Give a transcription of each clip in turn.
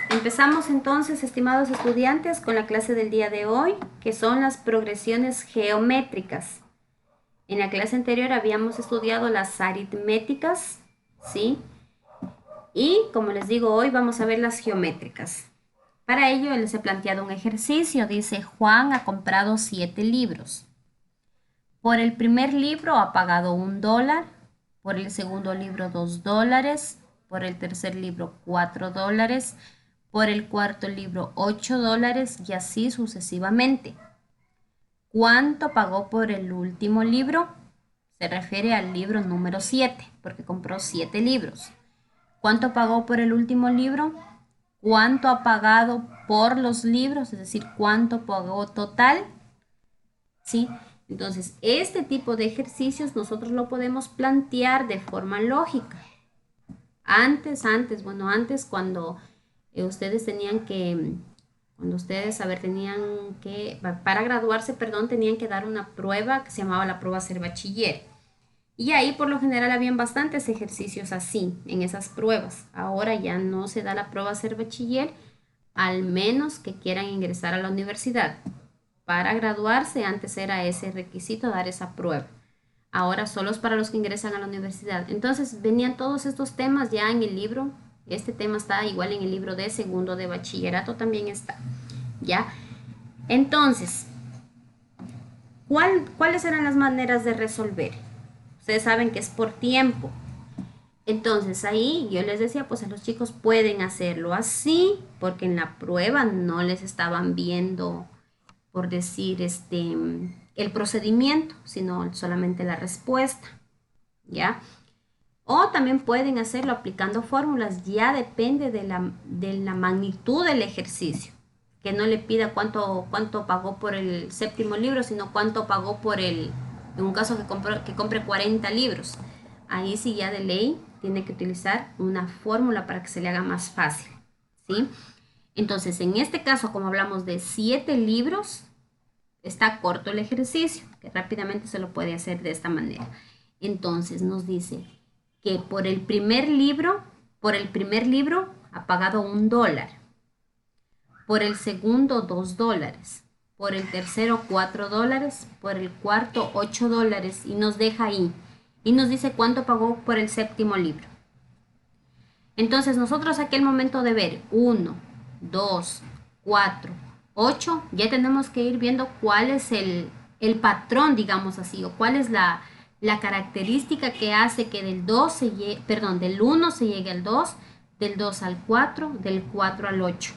Empezamos entonces, estimados estudiantes, con la clase del día de hoy, que son las progresiones geométricas. En la clase anterior habíamos estudiado las aritméticas, ¿sí? Y como les digo, hoy vamos a ver las geométricas. Para ello les he planteado un ejercicio. Dice, Juan ha comprado 7 libros. Por el primer libro ha pagado $1, por el segundo libro $2, por el tercer libro $4, por el cuarto libro $8 y así sucesivamente. ¿Cuánto pagó por el último libro? Se refiere al libro número 7, porque compró 7 libros. ¿Cuánto pagó por el último libro? ¿Cuánto ha pagado por los libros? Es decir, ¿cuánto pagó total? ¿Sí? Entonces, este tipo de ejercicios nosotros lo podemos plantear de forma lógica. Antes, cuando ustedes tenían que, para graduarse, perdón, tenían que dar una prueba que se llamaba la prueba ser bachiller. Y ahí por lo general habían bastantes ejercicios así, en esas pruebas. Ahora ya no se da la prueba ser bachiller, al menos que quieran ingresar a la universidad. Para graduarse, antes era ese requisito dar esa prueba. Ahora solo es para los que ingresan a la universidad. Entonces venían todos estos temas ya en el libro. Este tema está igual en el libro de segundo de bachillerato, también está. ¿Ya? Entonces, ¿cuáles eran las maneras de resolver? Ustedes saben que es por tiempo. Entonces ahí yo les decía, pues a los chicos pueden hacerlo así, porque en la prueba no les estaban viendo, por decir, el procedimiento, sino solamente la respuesta, ¿ya? O también pueden hacerlo aplicando fórmulas, ya depende de la magnitud del ejercicio, que no le pida cuánto pagó por el séptimo libro, sino cuánto pagó en un caso que compre 40 libros. Ahí sí ya de ley tiene que utilizar una fórmula para que se le haga más fácil, ¿sí? Entonces, en este caso, como hablamos de 7 libros, está corto el ejercicio, que rápidamente se lo puede hacer de esta manera. Entonces nos dice que por el primer libro ha pagado $1, por el segundo $2, por el tercero $4, por el cuarto $8 y nos deja ahí. Y nos dice cuánto pagó por el séptimo libro. Entonces nosotros aquí el momento de ver 1, 2, 4, 8, ya tenemos que ir viendo cuál es el patrón, digamos así, o cuál es la característica que hace que del 1 se llegue al 2, del 2 al 4, del 4 al 8,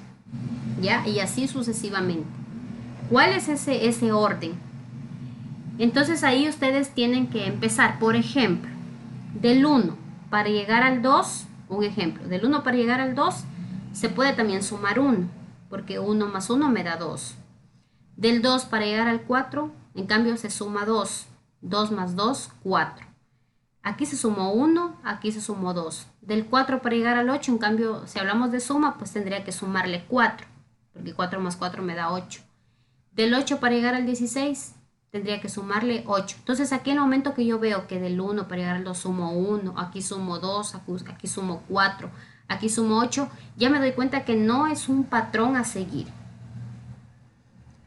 ¿ya? Y así sucesivamente. ¿Cuál es ese orden? Entonces ahí ustedes tienen que empezar, por ejemplo, del 1 para llegar al 2, un ejemplo, del 1 para llegar al 2 se puede también sumar 1, porque 1 más 1 me da 2. Del 2 para llegar al 4, en cambio se suma 2, 2 más 2, 4. Aquí se sumó 1, aquí se sumó 2. Del 4 para llegar al 8, en cambio, si hablamos de suma, pues tendría que sumarle 4, porque 4 más 4 me da 8. Del 8 para llegar al 16, tendría que sumarle 8. Entonces aquí en el momento que yo veo que del 1 para llegar al 2 sumo 1, aquí sumo 2, aquí sumo 4, aquí sumo 8, ya me doy cuenta que no es un patrón a seguir.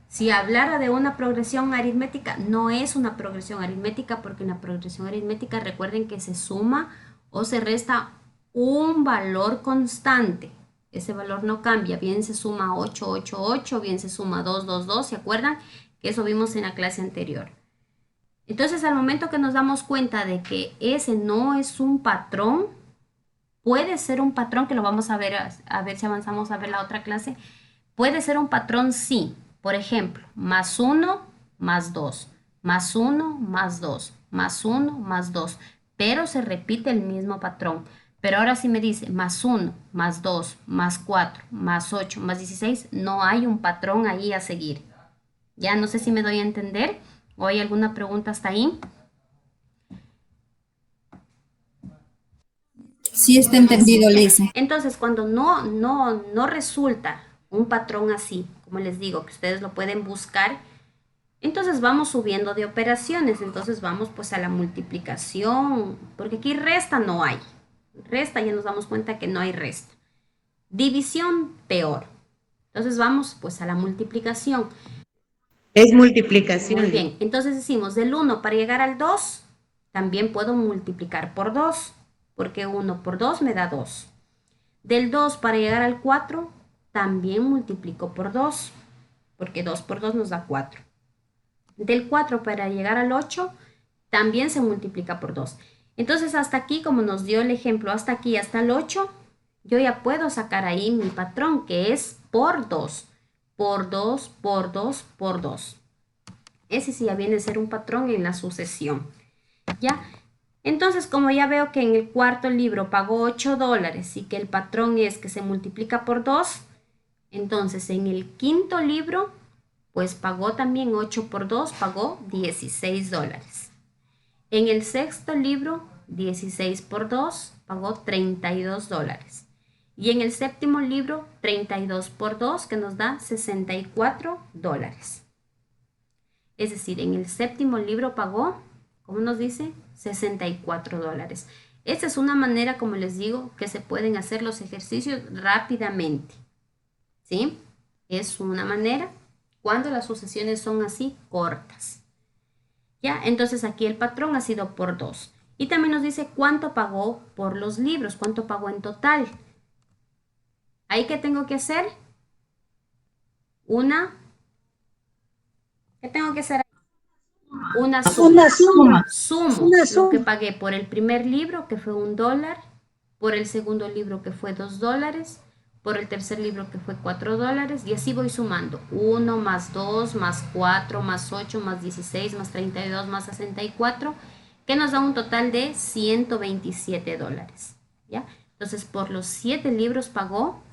Si hablara de una progresión aritmética, no es una progresión aritmética, porque en la progresión aritmética recuerden que se suma o se resta un valor constante. Ese valor no cambia, bien se suma 8, 8, 8, bien se suma 2, 2, 2, ¿se acuerdan? Que eso vimos en la clase anterior. Entonces, al momento que nos damos cuenta de que ese no es un patrón, puede ser un patrón, que lo vamos a ver si avanzamos a ver la otra clase, puede ser un patrón sí. Por ejemplo, más 1, más 2, más 1, más 2, más 1, más 2, pero se repite el mismo patrón. Pero ahora si me dice más 1, más 2, más 4, más 8, más 16, no hay un patrón ahí a seguir. Ya no sé si me doy a entender o hay alguna pregunta hasta ahí. Sí está entendido, Lisa. Entonces, cuando no resulta un patrón así, como les digo, que ustedes lo pueden buscar, entonces vamos subiendo de operaciones. Entonces vamos pues a la multiplicación, porque aquí resta no hay. Resta ya nos damos cuenta que no hay resta. División, peor. Entonces vamos pues a la multiplicación. Es multiplicación. Muy bien, entonces decimos del 1 para llegar al 2, también puedo multiplicar por 2, porque 1 por 2 me da 2. Del 2 para llegar al 4, también multiplico por 2, porque 2 por 2 nos da 4. Del 4 para llegar al 8, también se multiplica por 2. Entonces hasta aquí, como nos dio el ejemplo, hasta aquí, hasta el 8, yo ya puedo sacar ahí mi patrón, que es por 2, por 2, por 2, por 2. Ese sí ya viene a ser un patrón en la sucesión. ¿Ya? Entonces, como ya veo que en el cuarto libro pagó $8 y que el patrón es que se multiplica por 2, entonces en el quinto libro, pues pagó también 8 por 2, pagó $16. En el sexto libro, 16 por 2, pagó $32. Y en el séptimo libro, 32 por 2, que nos da $64. Es decir, en el séptimo libro pagó, ¿cómo nos dice? $64. Esta es una manera, como les digo, que se pueden hacer los ejercicios rápidamente. ¿Sí? Es una manera cuando las sucesiones son así cortas. ¿Ya? Entonces aquí el patrón ha sido por 2. Y también nos dice cuánto pagó por los libros, cuánto pagó en total. ¿Ahí qué tengo que hacer? ¿Qué tengo que hacer? Una suma. Sumo lo que pagué por el primer libro, que fue $1, por el segundo libro, que fue $2, por el tercer libro, que fue $4, y así voy sumando. 1 más 2 más 4 más 8 más 16 más 32 más 64, que nos da un total de $127. ¿Ya? Entonces, por los 7 libros pagó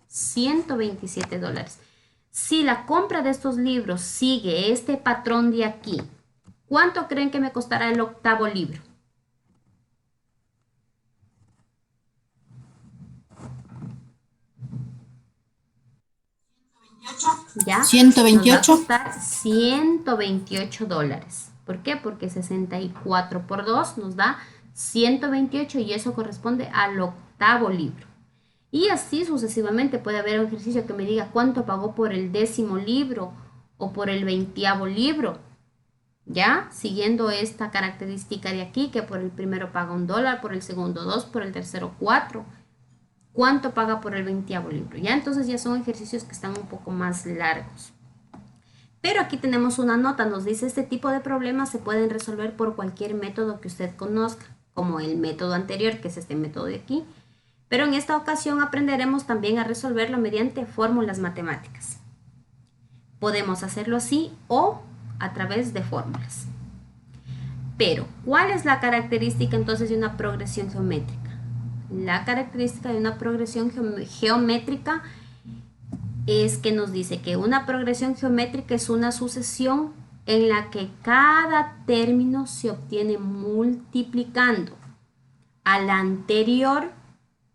$127. Si la compra de estos libros sigue este patrón de aquí, ¿cuánto creen que me costará el octavo libro? ¿Ya? 128. Nos va a costar $128. ¿Por qué? Porque 64 por 2 nos da 128 y eso corresponde al octavo libro. Y así sucesivamente puede haber un ejercicio que me diga cuánto pagó por el 10º libro o por el 20º libro. ¿Ya? Siguiendo esta característica de aquí, que por el primero paga $1, por el segundo 2, por el tercero 4. ¿Cuánto paga por el 20º libro? ¿Ya? Entonces ya son ejercicios que están un poco más largos. Pero aquí tenemos una nota, nos dice este tipo de problemas se pueden resolver por cualquier método que usted conozca, como el método anterior, que es este método de aquí. Pero en esta ocasión aprenderemos también a resolverlo mediante fórmulas matemáticas. Podemos hacerlo así o a través de fórmulas. Pero, ¿cuál es la característica entonces de una progresión geométrica? La característica de una progresión geométrica es que nos dice que una progresión geométrica es una sucesión en la que cada término se obtiene multiplicando al anterior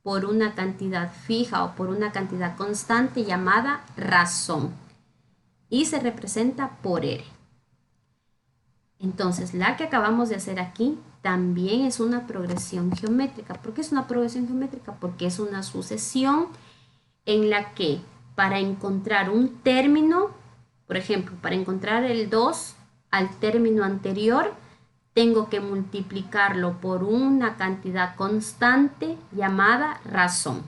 por una cantidad fija o por una cantidad constante llamada razón y se representa por R. Entonces, la que acabamos de hacer aquí también es una progresión geométrica. ¿Por qué es una progresión geométrica? Porque es una sucesión en la que para encontrar un término, por ejemplo, para encontrar el 2 al término anterior, tengo que multiplicarlo por una cantidad constante llamada razón.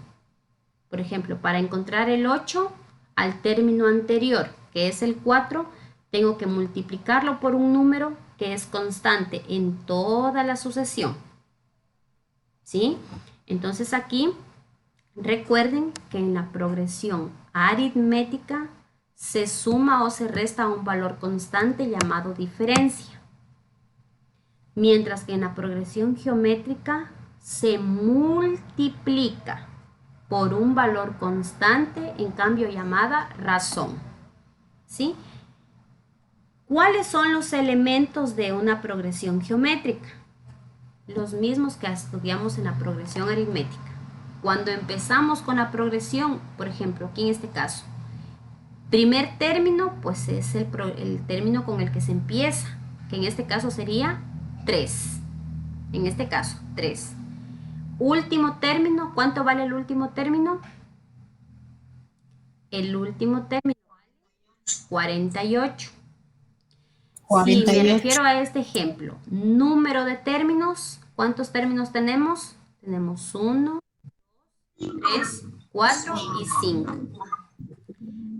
Por ejemplo, para encontrar el 8 al término anterior, que es el 4, tengo que multiplicarlo por un número que es constante en toda la sucesión. ¿Sí? Entonces aquí recuerden que en la progresión aritmética se suma o se resta un valor constante llamado diferencia. Mientras que en la progresión geométrica se multiplica por un valor constante, en cambio llamada razón. ¿Sí? ¿Cuáles son los elementos de una progresión geométrica? Los mismos que estudiamos en la progresión aritmética. Cuando empezamos con la progresión, por ejemplo, aquí en este caso, primer término, pues es el término con el que se empieza, que en este caso sería 3. En este caso, 3. Último término, ¿cuánto vale el último término? El último término, 48. Si me 48. refiero a este ejemplo, número de términos, ¿cuántos términos tenemos? Tenemos 1, 3, 4 y 5.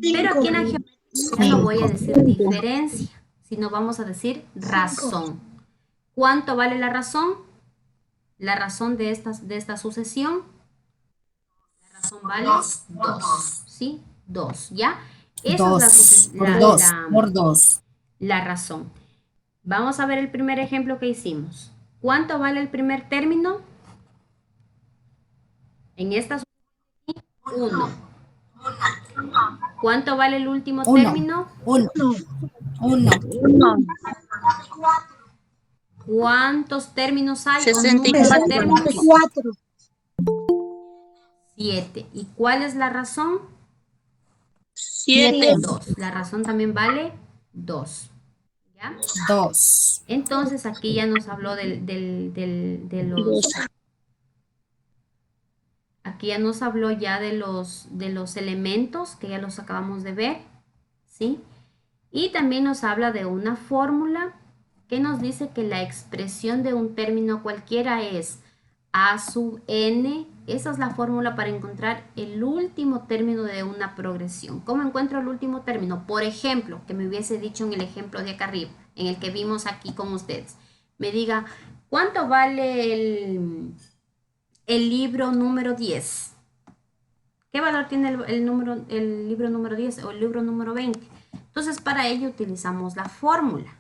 Pero aquí en la geometría ya no voy a decir diferencia, sino vamos a decir razón. ¿Cuánto vale la razón? La razón de esta sucesión. La razón vale 2, ¿sí? 2, ¿ya? Esa es 2 por 2 por 2. la razón. Vamos a ver el primer ejemplo que hicimos. ¿Cuánto vale el primer término? En esta sucesión, 1. ¿Cuánto vale el último 1. término? 1. 1. ¿Cuántos términos hay? ¿O 64. número de términos? 64. 7. ¿Y cuál es la razón? 7. 2. La razón también vale 2. ¿Ya? 2. Entonces aquí ya nos habló de los... Aquí ya nos habló ya de los elementos que ya los acabamos de ver, ¿sí? Y también nos habla de una fórmula que nos dice que la expresión de un término cualquiera es a sub n. Esa es la fórmula para encontrar el último término de una progresión. ¿Cómo encuentro el último término? Por ejemplo, que me hubiese dicho en el ejemplo de acá arriba, en el que vimos aquí con ustedes. Me diga, ¿cuánto vale el libro número 10? ¿Qué valor tiene el libro número 10 o el libro número 20? Entonces, para ello utilizamos la fórmula.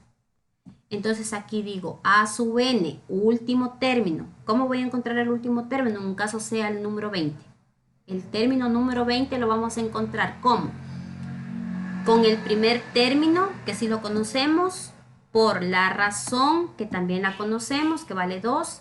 Entonces, aquí digo a sub n, último término. ¿Cómo voy a encontrar el último término? En un caso sea el número 20. El término número 20 lo vamos a encontrar ¿cómo? Con el primer término, que sí lo conocemos, por la razón, que también la conocemos, que vale 2,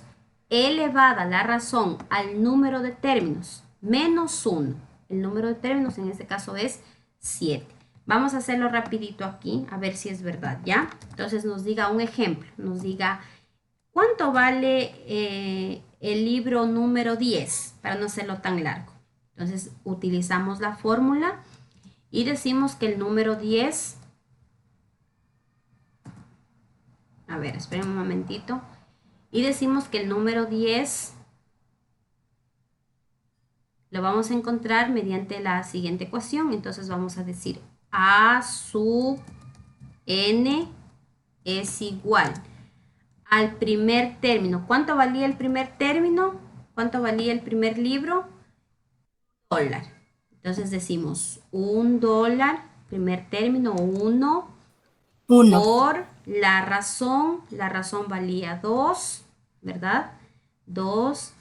elevada la razón al número de términos, menos 1. El número de términos en este caso es 7. Vamos a hacerlo rapidito aquí, a ver si es verdad, ¿ya? Entonces nos diga un ejemplo, nos diga, ¿cuánto vale el libro número 10? Para no hacerlo tan largo. Entonces utilizamos la fórmula y decimos que el número 10, a ver, esperen un momentito, y decimos que el número 10 lo vamos a encontrar mediante la siguiente ecuación. Entonces vamos a decir a sub n es igual al primer término. ¿Cuánto valía el primer término? ¿Cuánto valía el primer libro? $1. Entonces decimos $1, primer término 1 1. por la razón valía 2, ¿verdad? 2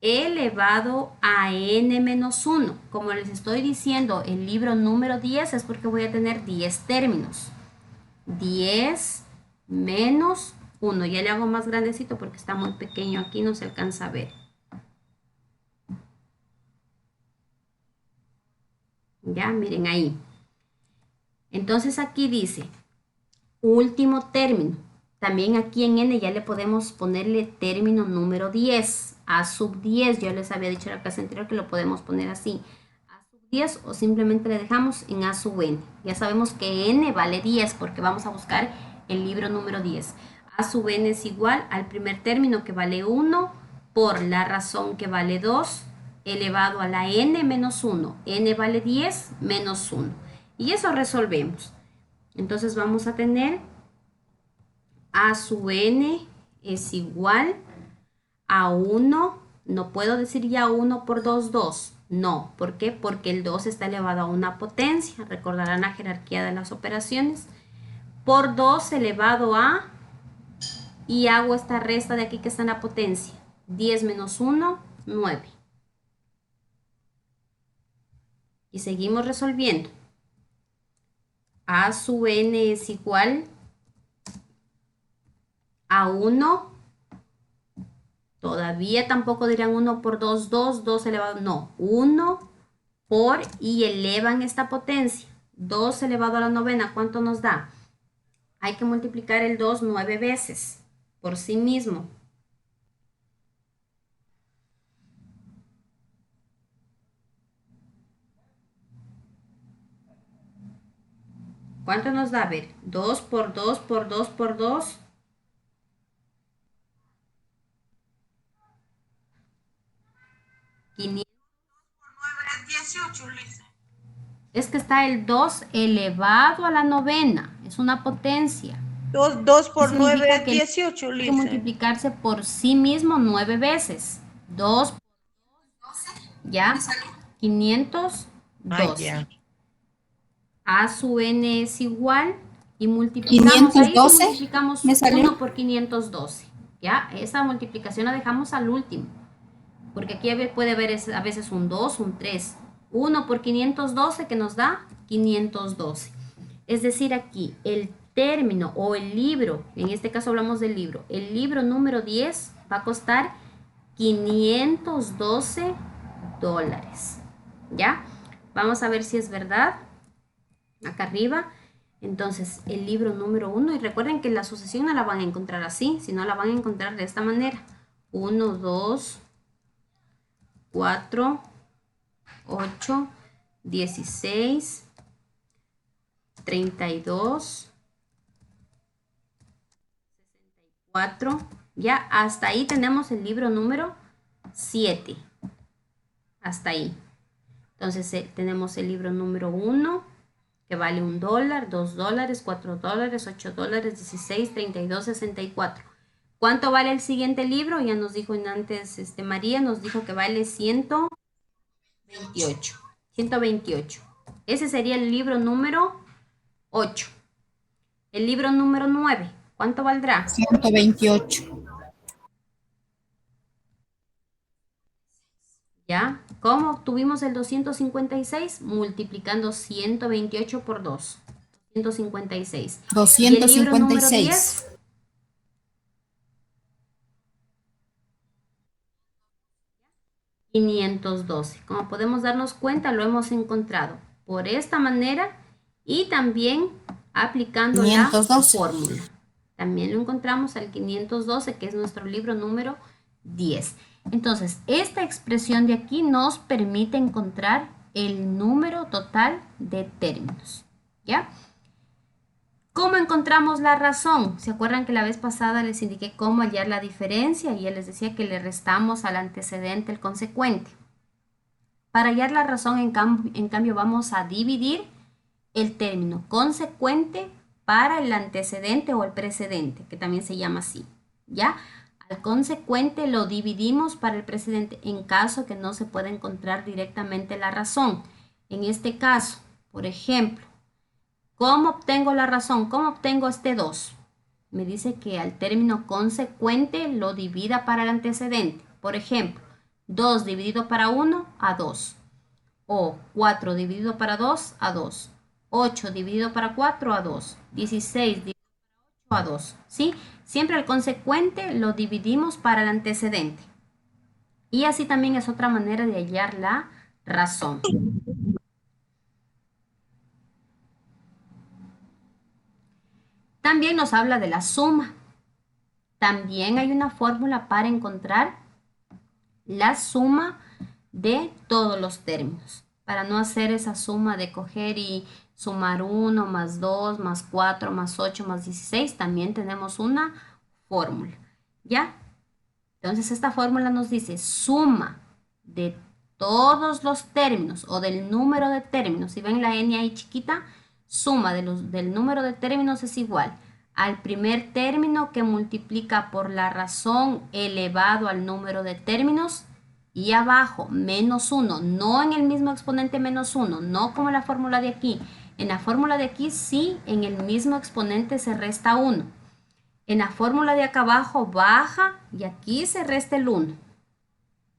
elevado a n menos 1. Como les estoy diciendo, el libro número 10 es porque voy a tener 10 términos. 10 menos 1. Ya le hago más grandecito porque está muy pequeño aquí, no se alcanza a ver. Ya, miren ahí. Entonces aquí dice, último término. También aquí en n ya le podemos ponerle término número 10. A sub 10, yo les había dicho en la clase anterior que lo podemos poner así. A sub 10 o simplemente le dejamos en a sub n. Ya sabemos que n vale 10 porque vamos a buscar el libro número 10. A sub n es igual al primer término que vale 1 por la razón que vale 2 elevado a la n menos 1. N vale 10 menos 1. Y eso resolvemos. Entonces vamos a tener a sub n es igual a 1. No puedo decir ya 1 por 2, 2. No, ¿por qué? Porque el 2 está elevado a una potencia. Recordarán la jerarquía de las operaciones. Por 2 elevado a, y hago esta resta de aquí que está en la potencia. 10 menos 1, 9. Y seguimos resolviendo. A sub n es igual a 1. Todavía tampoco dirán 1 por 2, 2, 2 elevado. No, 1 por y elevan esta potencia. 2 elevado a la novena, ¿cuánto nos da? Hay que multiplicar el 2 9 veces por sí mismo. ¿Cuánto nos da? A ver, 2 por 2 por 2 por 2. 500. 18, Lisa. Es que está el 2 elevado a la novena. Es una potencia. 2 por Eso 9 significa es que 18, hay que Lisa. multiplicarse por sí mismo 9 veces. 2 por 12, ¿ya? 512. Ya. A sub n es igual y multiplicamos. Ahí sí 512 multiplicamos me salió. 1 por 512. ¿Ya? Esa multiplicación la dejamos al último. Porque aquí puede haber a veces un 2, un 3. 1 por 512 que nos da 512. Es decir, aquí el término o el libro, en este caso hablamos del libro, el libro número 10 va a costar 512 dólares. ¿Ya? Vamos a ver si es verdad. Acá arriba. Entonces, el libro número 1, y recuerden que la sucesión no la van a encontrar así, sino la van a encontrar de esta manera. 1, 2, 4, 8, 16, 32, 64. Ya hasta ahí tenemos el libro número 7. Hasta ahí. Entonces tenemos el libro número 1, que vale $1, $2, $4, $8, 16, 32, 64. ¿Cuánto vale el siguiente libro? Ya nos dijo antes María, nos dijo que vale 128. 128. Ese sería el libro número 8. El libro número 9, ¿cuánto valdrá? 128. ¿Ya? ¿Cómo obtuvimos el 256? Multiplicando 128 por 2. 256. ¿Y el libro número 10? 512. Como podemos darnos cuenta, lo hemos encontrado por esta manera y también aplicando 512. la fórmula. También lo encontramos al 512, que es nuestro libro número 10. Entonces, esta expresión de aquí nos permite encontrar el número total de términos. ¿Ya? ¿Cómo encontramos la razón? ¿Se acuerdan que la vez pasada les indiqué cómo hallar la diferencia? Y él les decía que le restamos al antecedente el consecuente. Para hallar la razón, en cambio, vamos a dividir el término consecuente para el antecedente o el precedente, que también se llama así. ¿Ya? Al consecuente lo dividimos para el precedente en caso que no se pueda encontrar directamente la razón. En este caso, por ejemplo, ¿cómo obtengo la razón? ¿Cómo obtengo este 2? Me dice que al término consecuente lo divida para el antecedente. Por ejemplo, 2 dividido para 1 a 2. O 4 dividido para 2 a 2. 8 dividido para 4 a 2. 16 dividido para 8 a 2. ¿Sí? Siempre el consecuente lo dividimos para el antecedente. Y así también es otra manera de hallar la razón. También nos habla de la suma. También hay una fórmula para encontrar la suma de todos los términos. Para no hacer esa suma de coger y sumar 1 más 2 más 4 más 8 más 16, también tenemos una fórmula. ¿Ya? Entonces esta fórmula nos dice suma de todos los términos o del número de términos. Si ven la n ahí chiquita, suma del número de términos es igual al primer término que multiplica por la razón elevado al número de términos y abajo menos 1, no en el mismo exponente menos 1, no como la fórmula de aquí. En la fórmula de aquí sí, en el mismo exponente se resta 1. En la fórmula de acá abajo baja y aquí se resta el 1.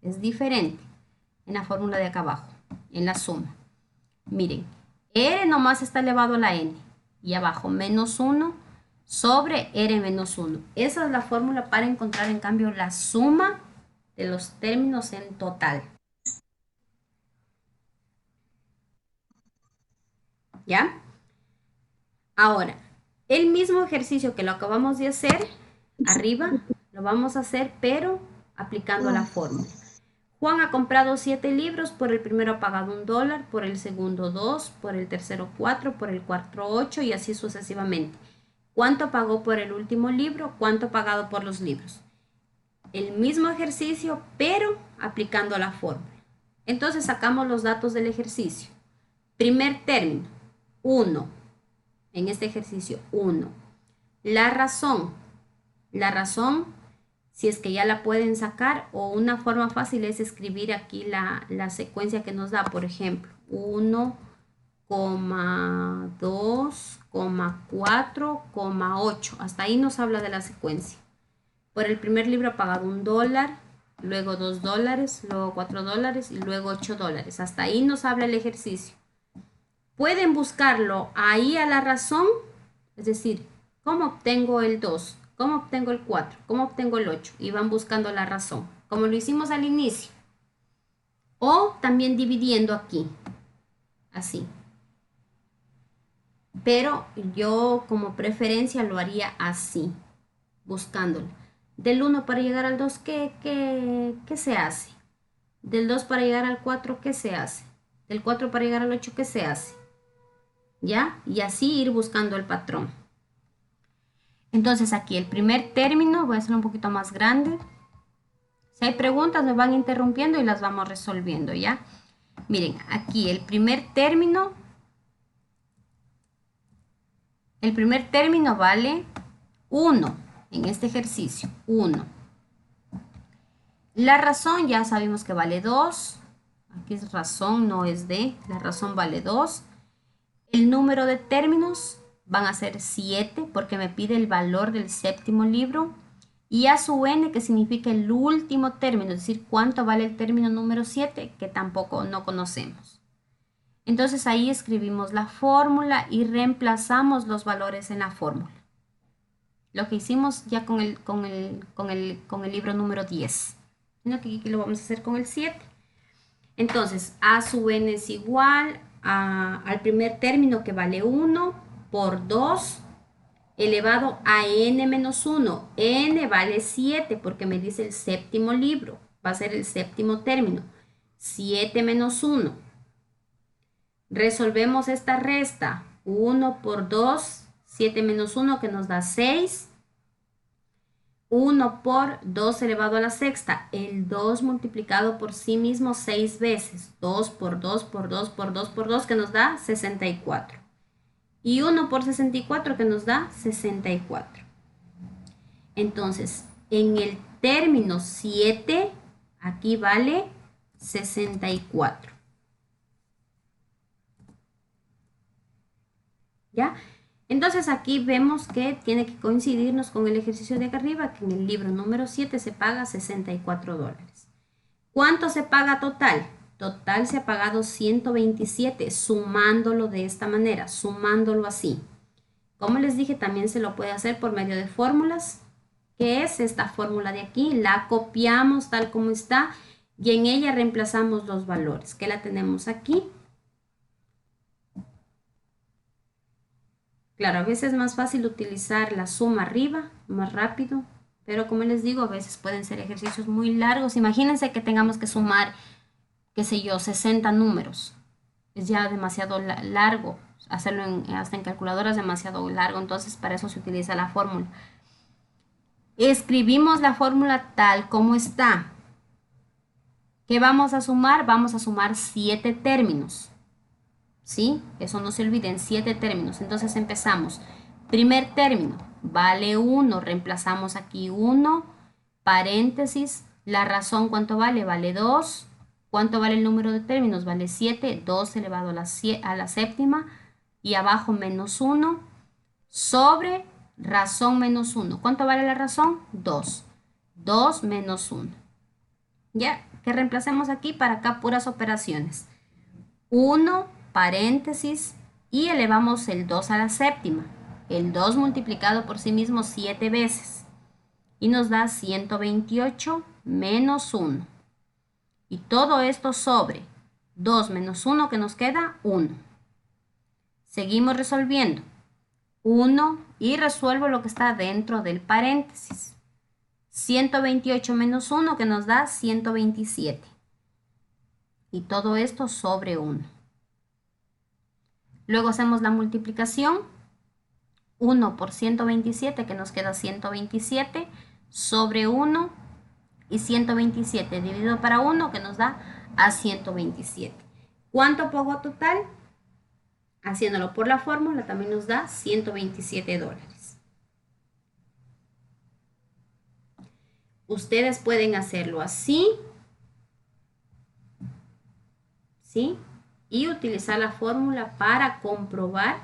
Es diferente en la fórmula de acá abajo, en la suma. Miren, R nomás está elevado a la N y abajo menos 1 sobre R menos 1. Esa es la fórmula para encontrar en cambio la suma de los términos en total. ¿Ya? Ahora, el mismo ejercicio que lo acabamos de hacer, arriba, lo vamos a hacer pero aplicando la fórmula. Juan ha comprado 7 libros, por el primero ha pagado $1, por el segundo 2, por el tercero 4, por el cuarto 8 y así sucesivamente. ¿Cuánto pagó por el último libro? ¿Cuánto ha pagado por los libros? El mismo ejercicio, pero aplicando la fórmula. Entonces sacamos los datos del ejercicio. Primer término, 1. En este ejercicio, 1. La razón, si es que ya la pueden sacar, o una forma fácil es escribir aquí la secuencia que nos da, por ejemplo, 1, 2, 4, 8. Hasta ahí nos habla de la secuencia. Por el primer libro ha pagado $1, luego $2, luego $4 y luego $8. Hasta ahí nos habla el ejercicio. Pueden buscarlo ahí a la razón, es decir, ¿cómo obtengo el 2? ¿Cómo obtengo el 4? ¿Cómo obtengo el 8? Y van buscando la razón, como lo hicimos al inicio. O también dividiendo aquí, así. Pero yo como preferencia lo haría así, buscándolo. Del 1 para llegar al 2, ¿qué se hace? Del 2 para llegar al 4, ¿qué se hace? Del 4 para llegar al 8, ¿qué se hace? ¿Ya? Y así ir buscando el patrón. Entonces aquí el primer término, voy a hacerlo un poquito más grande. Si hay preguntas me van interrumpiendo y las vamos resolviendo, ¿ya? Miren, aquí el primer término vale 1 en este ejercicio, 1. La razón ya sabemos que vale 2. Aquí es razón, no es de. La razón vale 2. El número de términos van a ser 7 porque me pide el valor del séptimo libro. Y a su n, que significa el último término, es decir, cuánto vale el término número 7, que tampoco no conocemos. Entonces ahí escribimos la fórmula y reemplazamos los valores en la fórmula. Lo que hicimos ya con el libro número 10. Sino que aquí lo vamos a hacer con el 7. Entonces, a sub n es igual al primer término que vale 1 por 2 elevado a n menos 1. N vale 7 porque me dice el séptimo libro. Va a ser el séptimo término. 7 menos 1. Resolvemos esta resta. 1 por 2, 7 menos 1 que nos da 6. 1 por 2 elevado a la sexta. El 2 multiplicado por sí mismo 6 veces. 2 por 2 por 2 por 2 por 2 que nos da 64. Y 1 por 64 que nos da 64. Entonces, en el término 7, aquí vale 64. ¿Ya? Entonces aquí vemos que tiene que coincidirnos con el ejercicio de acá arriba, que en el libro número 7 se paga $64. ¿Cuánto se paga total? Total se ha pagado 127, sumándolo de esta manera, sumándolo así. Como les dije, también se lo puede hacer por medio de fórmulas, que es esta fórmula de aquí. La copiamos tal como está y en ella reemplazamos los valores, que la tenemos aquí. Claro, a veces es más fácil utilizar la suma arriba, más rápido, pero como les digo, a veces pueden ser ejercicios muy largos. Imagínense que tengamos que sumar, qué sé yo, 60 números. Es ya demasiado largo. Hacerlo hasta en calculadora es demasiado largo, entonces para eso se utiliza la fórmula. Escribimos la fórmula tal como está. ¿Qué vamos a sumar? Vamos a sumar 7 términos. ¿Sí? Eso no se olviden, 7 términos. Entonces empezamos. Primer término, vale 1. Reemplazamos aquí 1, paréntesis. La razón, ¿cuánto vale? Vale 2. ¿Cuánto vale el número de términos? Vale 7. 2 elevado a la séptima. Y abajo menos 1. Sobre razón menos 1. ¿Cuánto vale la razón? 2. 2 menos 1. Ya, que reemplacemos aquí para acá puras operaciones. 1, paréntesis, y elevamos el 2 a la séptima. El 2 multiplicado por sí mismo 7 veces. Y nos da 128 menos 1. Y todo esto sobre 2 menos 1 que nos queda 1. Seguimos resolviendo. 1 y resuelvo lo que está dentro del paréntesis. 128 menos 1 que nos da 127. Y todo esto sobre 1. Luego hacemos la multiplicación. 1 por 127, que nos queda 127, sobre 1. Y 127 dividido para 1, que nos da a 127. ¿Cuánto pagó total? Haciéndolo por la fórmula también nos da $127. Ustedes pueden hacerlo así, ¿sí? Y utilizar la fórmula para comprobar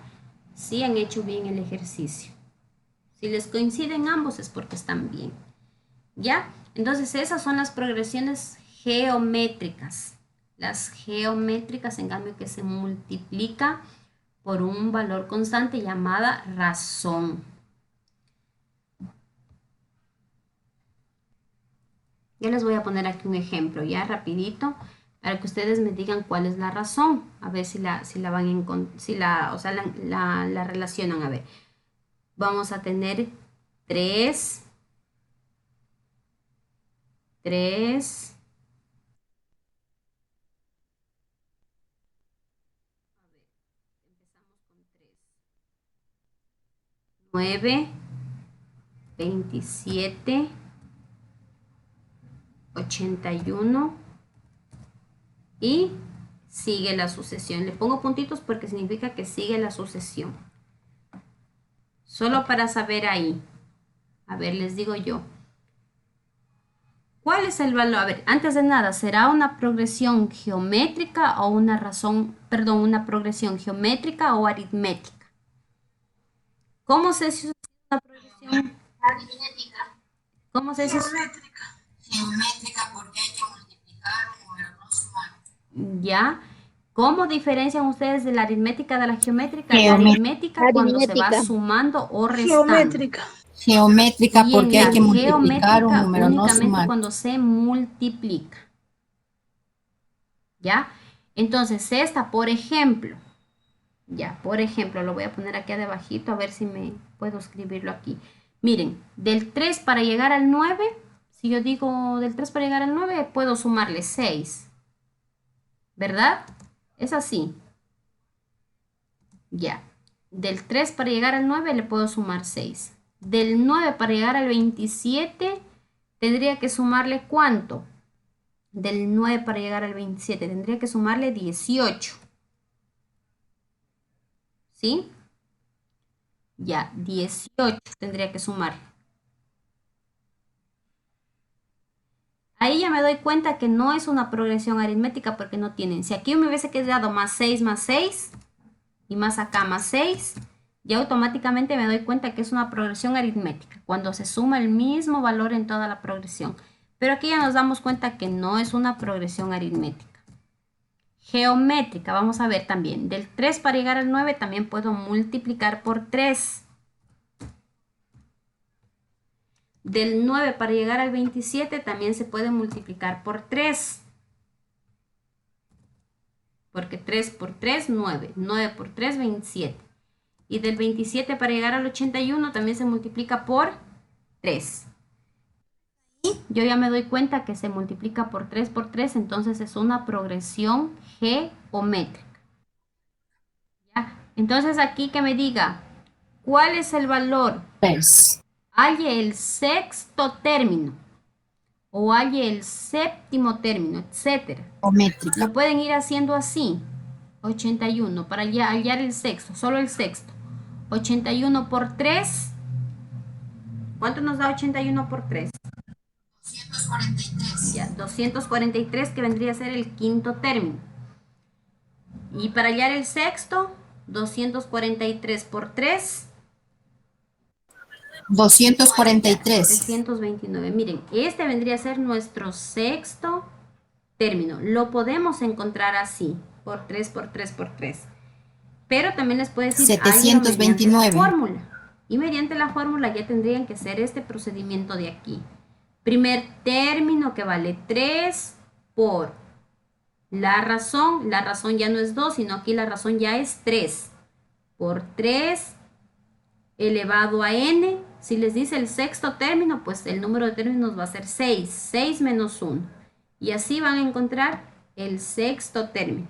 si han hecho bien el ejercicio. Si les coinciden ambos es porque están bien. ¿Ya? Entonces esas son las progresiones geométricas. Las geométricas, en cambio, que se multiplica por un valor constante llamada razón. Yo les voy a poner aquí un ejemplo ya rapidito para que ustedes me digan cuál es la razón. A ver si la van a encontrar, o sea, la relacionan. A ver, vamos a tener 3, 3, 9, 27, 81 y sigue la sucesión. Le pongo puntitos porque significa que sigue la sucesión. Solo para saber ahí. A ver, les digo yo. ¿Cuál es el valor? A ver, antes de nada, ¿será una progresión geométrica o una progresión geométrica o aritmética? ¿Cómo sé si es una progresión aritmética? ¿Cómo sé si es Geométrica porque hay que multiplicar un número, no sumar. ¿Ya? ¿Cómo diferencian ustedes de la aritmética de la geométrica? La aritmética cuando se va sumando o restando. Geométrica. Geométrica Y porque en hay la que multiplicar un geométrica número, no únicamente sumar. cuando se multiplica. ¿Ya? Entonces esta, por ejemplo, lo voy a poner aquí abajito a ver si me puedo escribirlo aquí. Miren, del 3 para llegar al 9, si yo digo del 3 para llegar al 9, puedo sumarle 6. ¿Verdad? Es así. Ya. Del 3 para llegar al 9 le puedo sumar 6. Del 9 para llegar al 27 tendría que sumarle ¿cuánto? Del 9 para llegar al 27 tendría que sumarle 18. ¿Sí? Ya, 18 tendría que sumar. Ahí ya me doy cuenta que no es una progresión aritmética porque no tienen. Si aquí me hubiese quedado más 6 y más acá más 6, ya automáticamente me doy cuenta que es una progresión aritmética, cuando se suma el mismo valor en toda la progresión. Pero aquí ya nos damos cuenta que no es una progresión aritmética. Geométrica, vamos a ver también. Del 3 para llegar al 9 también puedo multiplicar por 3. Del 9 para llegar al 27 también se puede multiplicar por 3. Porque 3 por 3, 9. 9 por 3, 27. Y del 27 para llegar al 81 también se multiplica por 3. Y yo ya me doy cuenta que se multiplica por 3, entonces es una progresión geométrica. ¿Ya? Entonces aquí que me diga, ¿cuál es el valor? 3. Halle el sexto término o halle el séptimo término, etcétera. Geométrica. Lo pueden ir haciendo así. 81 para hallar el sexto, solo el sexto. 81 por 3. ¿Cuánto nos da 81 por 3? 243. Ya, 243, que vendría a ser el quinto término. Y para hallar el sexto, 243 por 3. 243. 329. Miren, este vendría a ser nuestro sexto término. Lo podemos encontrar así, por 3, por 3, por 3. Pero también les puedo decir, 729. Fórmula. Y mediante la fórmula ya tendrían que hacer este procedimiento de aquí. Primer término que vale 3 por la razón. La razón ya no es 2, sino aquí la razón ya es 3. Por 3 elevado a n. Si les dice el sexto término, pues el número de términos va a ser 6. 6 menos 1. Y así van a encontrar el sexto término.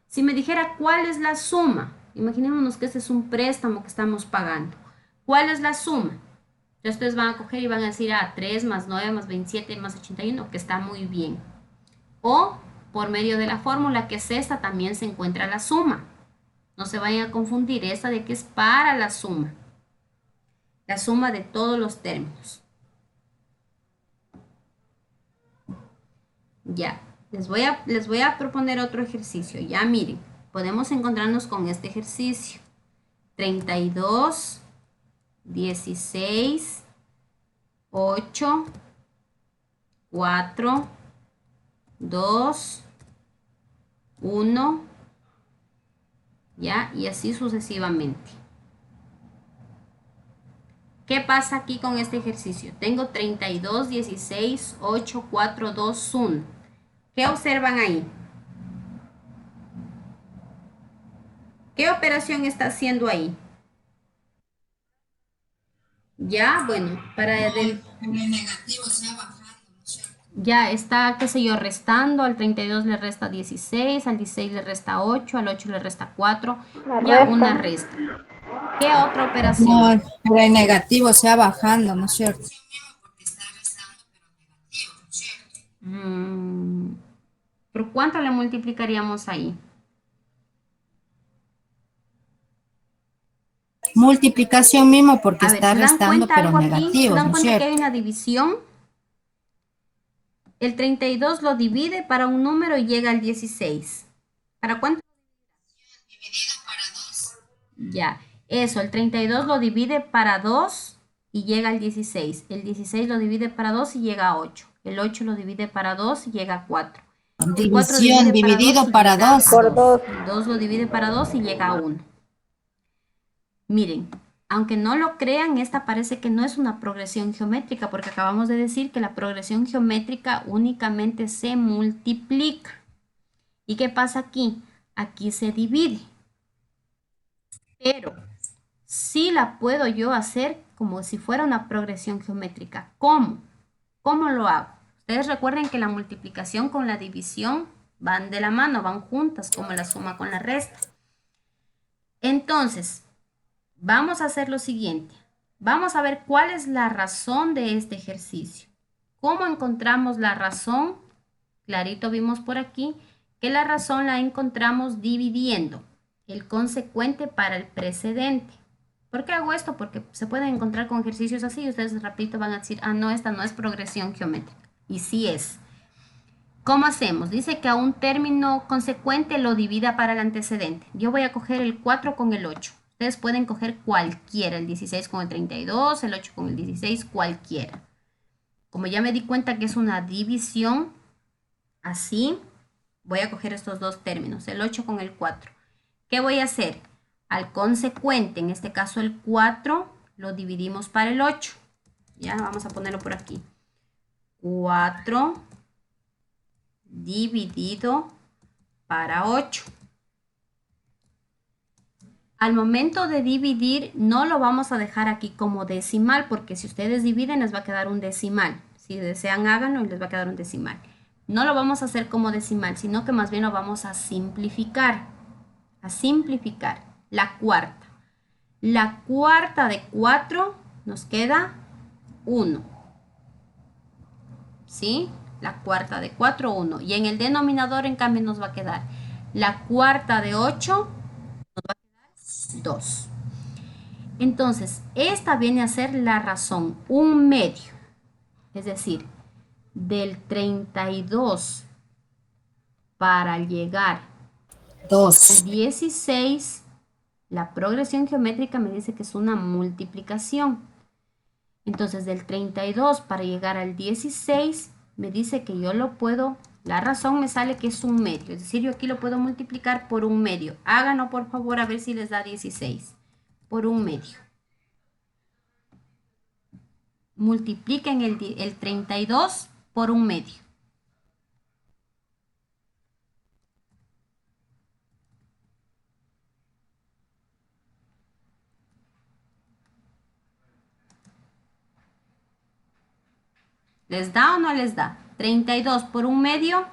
Si me dijera cuál es la suma, imaginémonos que este es un préstamo que estamos pagando. ¿Cuál es la suma? Entonces ustedes van a coger y van a decir, 3 más 9 más 27 más 81, que está muy bien. O por medio de la fórmula que es esta, también se encuentra la suma. No se vayan a confundir, esta de que es para la suma de todos los términos. Ya, les voy a proponer otro ejercicio. Ya miren, podemos encontrarnos con este ejercicio. 32, 16, 8, 4, 2, 1, ya, y así sucesivamente. ¿Qué pasa aquí con este ejercicio? Tengo 32, 16, 8, 4, 2, 1. ¿Qué observan ahí? ¿Qué operación está haciendo ahí? Ya, bueno, para No, del, el negativo se va bajando, ¿no es cierto? ya está, qué sé yo, restando. Al 32 le resta 16, al 16 le resta 8, al 8 le resta 4. Ya, una resta. ¿Qué otra operación? No, pero el negativo se va bajando, ¿no es cierto? Sí mismo porque está restando, pero negativo, ¿no es cierto? ¿Por cuánto le multiplicaríamos ahí? Multiplicación mismo porque A ver, está ¿se dan restando, cuenta pero algo aquí? ¿Se negativo, dan ¿no es cuenta que cierto? hay una división? El 32 lo divide para un número y llega al 16. ¿Para cuánto? Dividido para 2. Ya, eso, el 32 lo divide para 2 y llega al 16. El 16 lo divide para 2 y llega a 8. El 8 lo divide para 2 y llega a 4. El 4 División divide para 2 dividido y para llega a 2. 2. El 2 lo divide para 2 y llega a 1. Miren, aunque no lo crean, esta parece que no es una progresión geométrica porque acabamos de decir que la progresión geométrica únicamente se multiplica. ¿Y qué pasa aquí? Aquí se divide. Pero sí la puedo yo hacer como si fuera una progresión geométrica. ¿Cómo? ¿Cómo lo hago? Ustedes recuerden que la multiplicación con la división van de la mano, van juntas, como la suma con la resta. Entonces, vamos a hacer lo siguiente. Vamos a ver cuál es la razón de este ejercicio. ¿Cómo encontramos la razón? Clarito vimos por aquí que la razón la encontramos dividiendo el consecuente para el precedente. ¿Por qué hago esto? Porque se pueden encontrar con ejercicios así y ustedes rapidito van a decir, no, esta no es progresión geométrica. Y sí es. ¿Cómo hacemos? Dice que a un término consecuente lo divida para el antecedente. Yo voy a coger el 4 con el 8. Ustedes pueden coger cualquiera, el 16 con el 32, el 8 con el 16, cualquiera. Como ya me di cuenta que es una división, así voy a coger estos dos términos, el 8 con el 4. ¿Qué voy a hacer? Al consecuente, en este caso el 4, lo dividimos para el 8. Ya, vamos a ponerlo por aquí. 4 dividido para 8. Al momento de dividir, no lo vamos a dejar aquí como decimal, porque si ustedes dividen les va a quedar un decimal. Si desean, háganlo y les va a quedar un decimal. No lo vamos a hacer como decimal, sino que más bien lo vamos a simplificar. A simplificar. La cuarta. La cuarta de 4 nos queda 1. ¿Sí? La cuarta de 4, 1. Y en el denominador, en cambio, nos va a quedar la cuarta de 8, nos va a quedar 2. Entonces, esta viene a ser la razón, un medio. Es decir, del 32 para llegar al 2. 16, la progresión geométrica me dice que es una multiplicación. Entonces, del 32 para llegar al 16, me dice que yo lo puedo, la razón me sale que es un medio. Es decir, yo aquí lo puedo multiplicar por un medio. Háganlo, por favor, a ver si les da 16. Por un medio. Multipliquen el 32 por un medio. ¿Les da o no les da? 32 por un medio.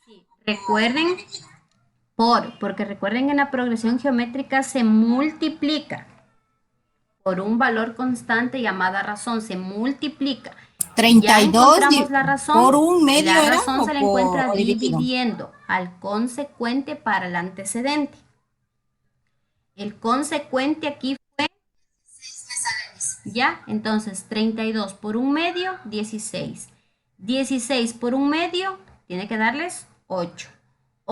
Sí, recuerden porque recuerden que en la progresión geométrica se multiplica por un valor constante llamada razón, se multiplica. Ya 32 encontramos la razón. por un medio La era razón se la por encuentra o dividido. dividiendo al consecuente para el antecedente. El consecuente aquí fue, 6 me sale, dice. ya, entonces 32 por un medio, 16. 16 por un medio tiene que darles 8.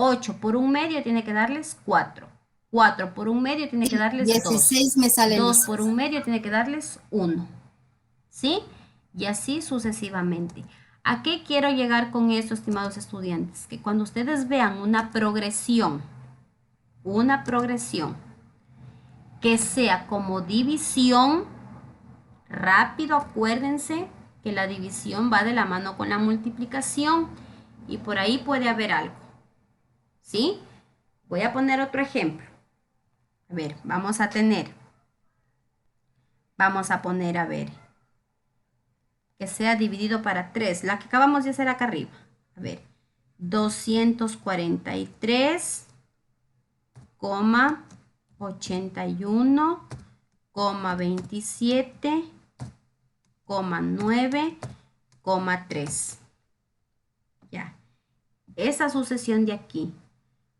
8 por un medio tiene que darles 4. 4 por un medio tiene que darles 2. 16 me sale 2 Lisa. por un medio tiene que darles 1. ¿Sí? Y así sucesivamente. ¿A qué quiero llegar con esto, estimados estudiantes? Que cuando ustedes vean una progresión que sea como división, rápido acuérdense que la división va de la mano con la multiplicación y por ahí puede haber algo. ¿Sí? Voy a poner otro ejemplo. A ver, vamos a poner, a ver, que sea dividido para 3, la que acabamos de hacer acá arriba. A ver, 241,27,9,3. Ya. Esa sucesión de aquí.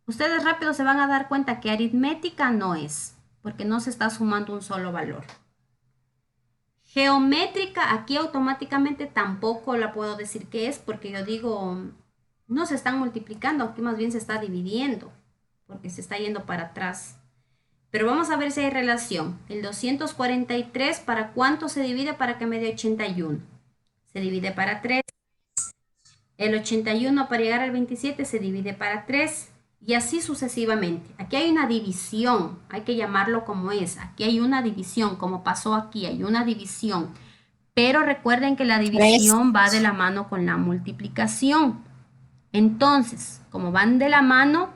Ustedes rápido se van a dar cuenta que aritmética no es, porque no se está sumando un solo valor. Geométrica, aquí automáticamente tampoco la puedo decir que es, porque yo digo, no se están multiplicando, aquí más bien se está dividiendo, porque se está yendo para atrás. Pero vamos a ver si hay relación. El 243, ¿para cuánto se divide para que me dé 81? Se divide para 3. El 81 para llegar al 27 se divide para 3. Y así sucesivamente. Aquí hay una división, hay que llamarlo como es. Aquí hay una división, como pasó aquí, hay una división. Pero recuerden que la división va de la mano con la multiplicación. Entonces, como van de la mano,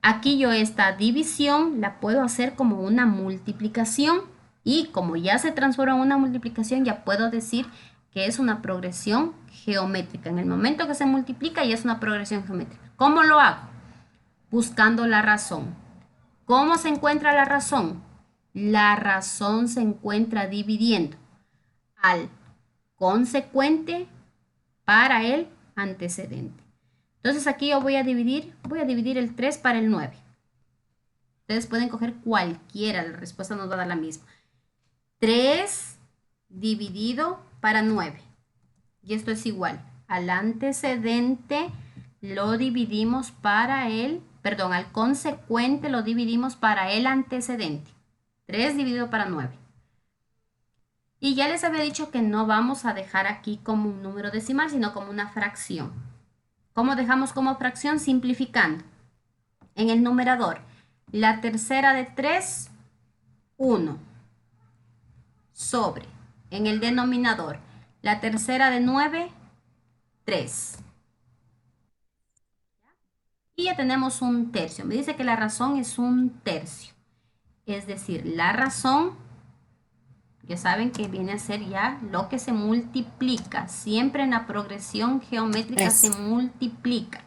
aquí yo esta división la puedo hacer como una multiplicación. Y como ya se transforma en una multiplicación, ya puedo decir que es una progresión geométrica. En el momento que se multiplica, ya es una progresión geométrica. ¿Cómo lo hago? Buscando la razón. ¿Cómo se encuentra la razón? La razón se encuentra dividiendo al consecuente para el antecedente. Entonces aquí yo voy a dividir el 3 para el 9. Ustedes pueden coger cualquiera, la respuesta nos va a dar la misma. 3 dividido para 9. Y esto es igual. Al antecedente lo dividimos al consecuente lo dividimos para el antecedente. 3 dividido para 9. Y ya les había dicho que no vamos a dejar aquí como un número decimal, sino como una fracción. ¿Cómo dejamos como fracción? Simplificando. En el numerador, la tercera de 3, 1. Sobre. En el denominador, la tercera de 9, 3. Y ya tenemos un tercio. Me dice que la razón es un tercio. Es decir, la razón, ya saben que viene a ser ya lo que se multiplica. Siempre en la progresión geométrica se multiplica.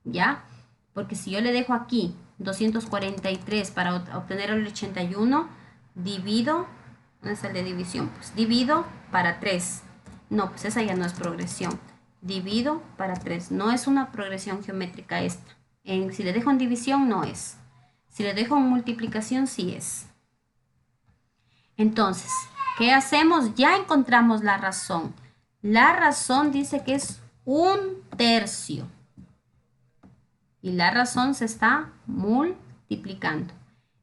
¿Ya? Porque si yo le dejo aquí 243 para obtener el 81, divido, ¿dónde está el de división? Pues divido para 3. No, pues esa ya no es progresión. Divido para 3. No es una progresión geométrica esta. Si le dejo en división, no es. Si le dejo en multiplicación, sí es. Entonces, ¿qué hacemos? Ya encontramos la razón. La razón dice que es un tercio. Y la razón se está multiplicando.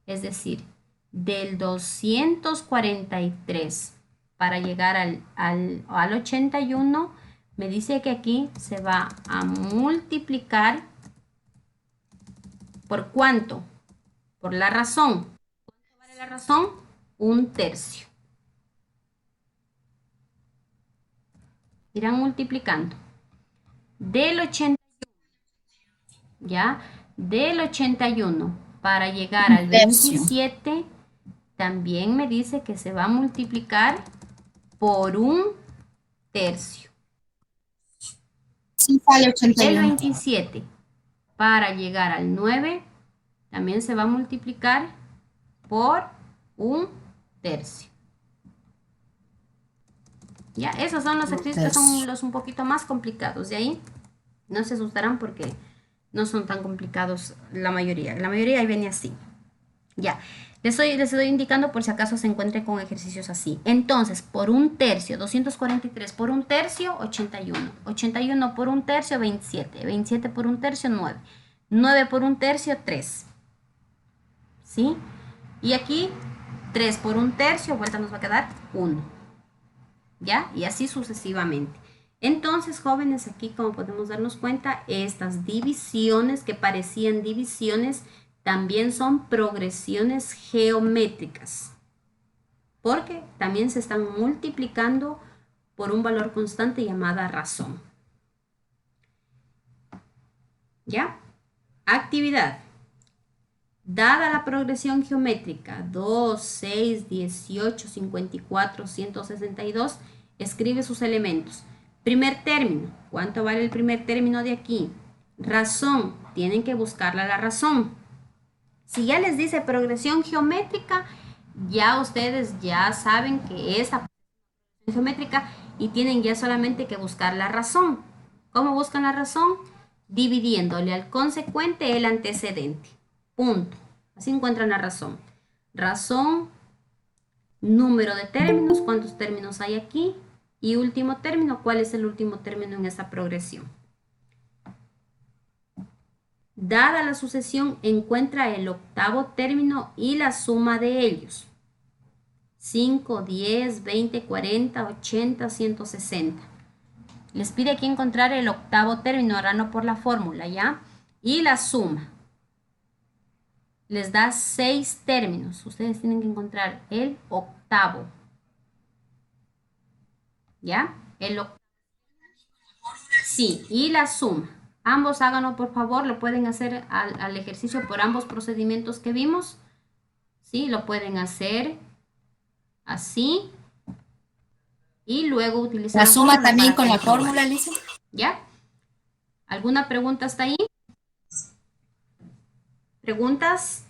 Es decir, del 243 para llegar al 81, me dice que aquí se va a multiplicar. ¿Por cuánto? Por la razón. ¿Cuánto vale la razón? Un tercio. Irán multiplicando. Del 81, ¿ya? Del 81 para llegar al 27, también me dice que se va a multiplicar por un tercio. Sí, sale El 81. 27 para llegar al 9 también se va a multiplicar por un tercio. Ya, esos son los ejercicios que son los un poquito más complicados. De ahí no se asustarán porque no son tan complicados la mayoría. La mayoría ahí viene así. Ya, les estoy indicando por si acaso se encuentren con ejercicios así. Entonces, por un tercio, 243 por un tercio, 81. 81 por un tercio, 27. 27 por un tercio, 9. 9 por un tercio, 3. ¿Sí? Y aquí, 3 por un tercio, vuelta nos va a quedar 1. ¿Ya? Y así sucesivamente. Entonces, jóvenes, aquí como podemos darnos cuenta, estas divisiones que parecían divisiones también son progresiones geométricas, porque también se están multiplicando por un valor constante llamada razón. ¿Ya? Actividad. Dada la progresión geométrica 2, 6, 18, 54, 162, escribe sus elementos. Primer término, ¿cuánto vale el primer término de aquí? Razón, tienen que buscarla la razón. Si ya les dice progresión geométrica, ya ustedes ya saben que es la progresión geométrica y tienen ya solamente que buscar la razón. ¿Cómo buscan la razón? Dividiéndole al consecuente el antecedente. Punto. Así encuentran la razón. Razón, número de términos, cuántos términos hay aquí. Y último término, ¿cuál es el último término en esa progresión? Dada la sucesión, encuentra el octavo término y la suma de ellos. 5, 10, 20, 40, 80, 160. Les pide aquí encontrar el octavo término, ahora no por la fórmula, ¿ya? Y la suma. Les da 6 términos. Ustedes tienen que encontrar el octavo. ¿Ya? Sí, y la suma. Ambos háganlo, por favor. Lo pueden hacer al ejercicio por ambos procedimientos que vimos. Sí, lo pueden hacer así. Y luego utilizar La suma fórmula también para con la comprobar. fórmula, Lisa. ¿Ya? ¿Alguna pregunta hasta ahí? ¿Preguntas?